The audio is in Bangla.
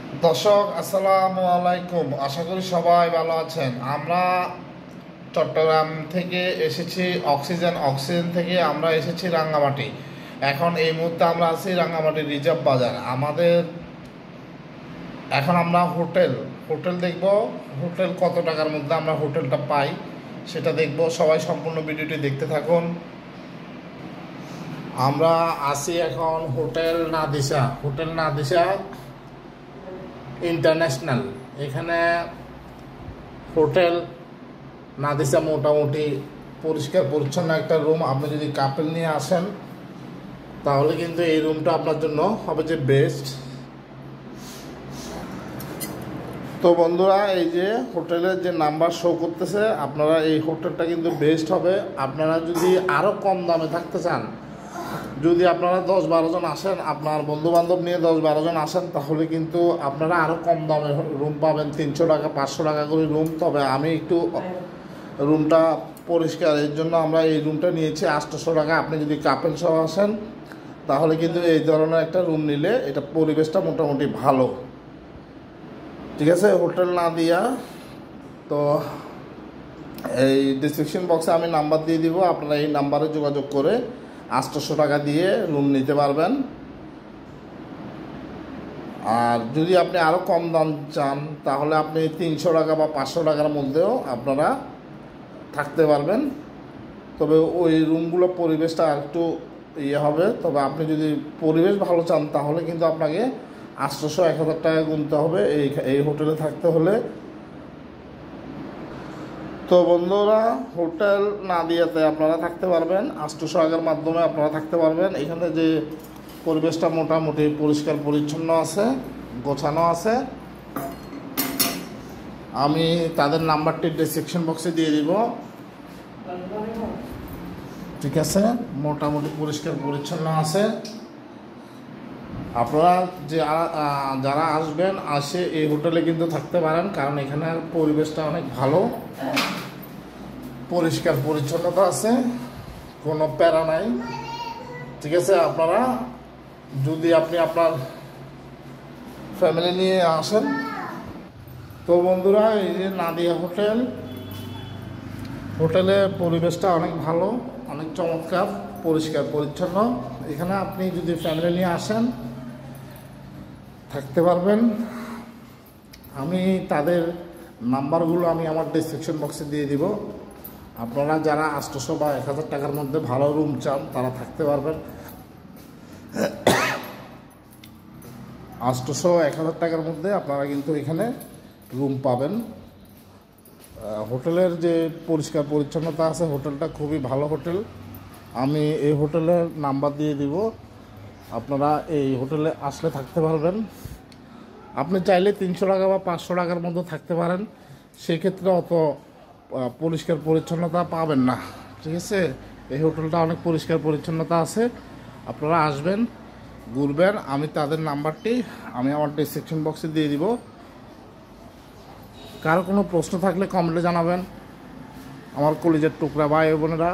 দর্শক আসসালামু আলাইকুম, আশা করি সবাই ভালো আছেন। আমরা চট্টগ্রাম থেকে এসেছি, অক্সিজেন থেকে আমরা এসেছি রাঙ্গামাটি। এখন এই মুহূর্তে আমরা আছি রাঙ্গামাটি রিজার্ভ বাজার। এখন আমরা হোটেল দেখব। হোটেল কত টাকার মধ্যে আমরা হোটেলটা পাই সেটা দেখব। সবাই সম্পূর্ণ ভিডিওটি দেখতে থাকুন। আমরা আছি এখন হোটেল নাদিসা ইন্টারন্যাশনাল। এখানে হোটেল নাদিসা মোটামুটি পরিষ্কার পরিচ্ছন্ন একটা রুম। আপনি যদি কাপল নিয়ে আসেন তাহলে কিন্তু এই রুমটা আপনার জন্য হবে যে বেস্ট। তো বন্ধুরা, এই যে হোটেলের যে নাম্বার শো করতেছে, আপনারা এই হোটেলটা কিন্তু বেস্ট হবে। আপনারা যদি আরও কম দামে থাকতে চান, যদি আপনারা 10-12 জন আসেন, আপনার বন্ধুবান্ধব নিয়ে 10-12 জন আসেন, তাহলে কিন্তু আপনারা আরও কম দামে রুম পাবেন, 300 টাকা 500 টাকা করে রুম। তবে আমি একটু রুমটা পরিষ্কার, এর জন্য আমরা এই রুমটা নিয়েছি 800 টাকা। আপনি যদি কাপল সহ আসেন তাহলে কিন্তু এই ধরনের একটা রুম নিলে এটা পরিবেশটা মোটামুটি ভালো। ঠিক আছে, হোটেল নাদিয়া। তো এই ডিসক্রিপশন বক্সে আমি নাম্বার দিয়ে দিব, আপনারা এই নাম্বারে যোগাযোগ করে 800 টাকা দিয়ে রুম নিতে পারবেন। আর যদি আপনি আরও কম দাম চান তাহলে আপনি 300 টাকা বা 500 টাকার মধ্যেও আপনারা থাকতে পারবেন। তবে ওই রুমগুলো পরিবেশটা একটু হবে। তবে আপনি যদি পরিবেশ ভালো চান তাহলে কিন্তু আপনাকে 800-1000 টাকা গুনতে হবে এই হোটেলে থাকতে হলে। তো বন্ধুরা, হোটেল নাদিয়াতে আপনারা থাকতে পারবেন 800 টাকার মাধ্যমে আপনারা থাকতে পারবেন। এখানে যে পরিবেশটা মোটামুটি পরিষ্কার পরিচ্ছন্ন আছে, গোছানো আছে। আমি তাদের নাম্বারটি ডেসক্রিপশন বক্সে দিয়ে দিব। ঠিক আছে, মোটামুটি পরিষ্কার পরিচ্ছন্ন আছে। আপনারা যারা আসবেন আসে এই হোটেলে কিন্তু থাকতে পারেন, কারণ এখানে পরিবেশটা অনেক ভালো, পরিষ্কার পরিচ্ছন্নতা আছে, কোনো প্যারা নাই। ঠিক আছে, আপনারা যদি আপনার ফ্যামিলি নিয়ে আসেন। তো বন্ধুরা, এই যে নাদিয়া হোটেলের পরিবেশটা অনেক ভালো, অনেক চমৎকার, পরিষ্কার পরিচ্ছন্ন। এখানে আপনি যদি ফ্যামিলি নিয়ে আসেন থাকতে পারবেন। আমি তাদের নাম্বারগুলো আমি আমার ডেসক্রিপশন বক্সে দিয়ে দিব। আপনারা যারা 800 বা 1000 টাকার মধ্যে ভালো রুম চান তারা থাকতে পারবেন। 800-1000 টাকার মধ্যে আপনারা কিন্তু এখানে রুম পাবেন। হোটেলের যে পরিষ্কার পরিচ্ছন্নতা আছে, হোটেলটা খুবই ভালো হোটেল। আমি এই হোটেলের নাম্বার দিয়ে দিব, আপনারা এই হোটেলে আসলে থাকতে পারবেন। আপনি চাইলে 300 টাকা বা 500 টাকার মধ্যে থাকতে পারেন, সেক্ষেত্রে অত পরিষ্কার পরিচ্ছন্নতা পাবেন না। ঠিক আছে, এই হোটেলটা অনেক পরিষ্কার পরিচ্ছন্নতা আছে। আপনারা আসবেন, ঘুরবেন। আমি তাদের নাম্বারটি আমি আমার ডেসক্রিপশন বক্সে দিয়ে দিব। কারো কোনো প্রশ্ন থাকলে কমেন্টে জানাবেন, আমার কলিজার টুকরা ভাই বোনেরা।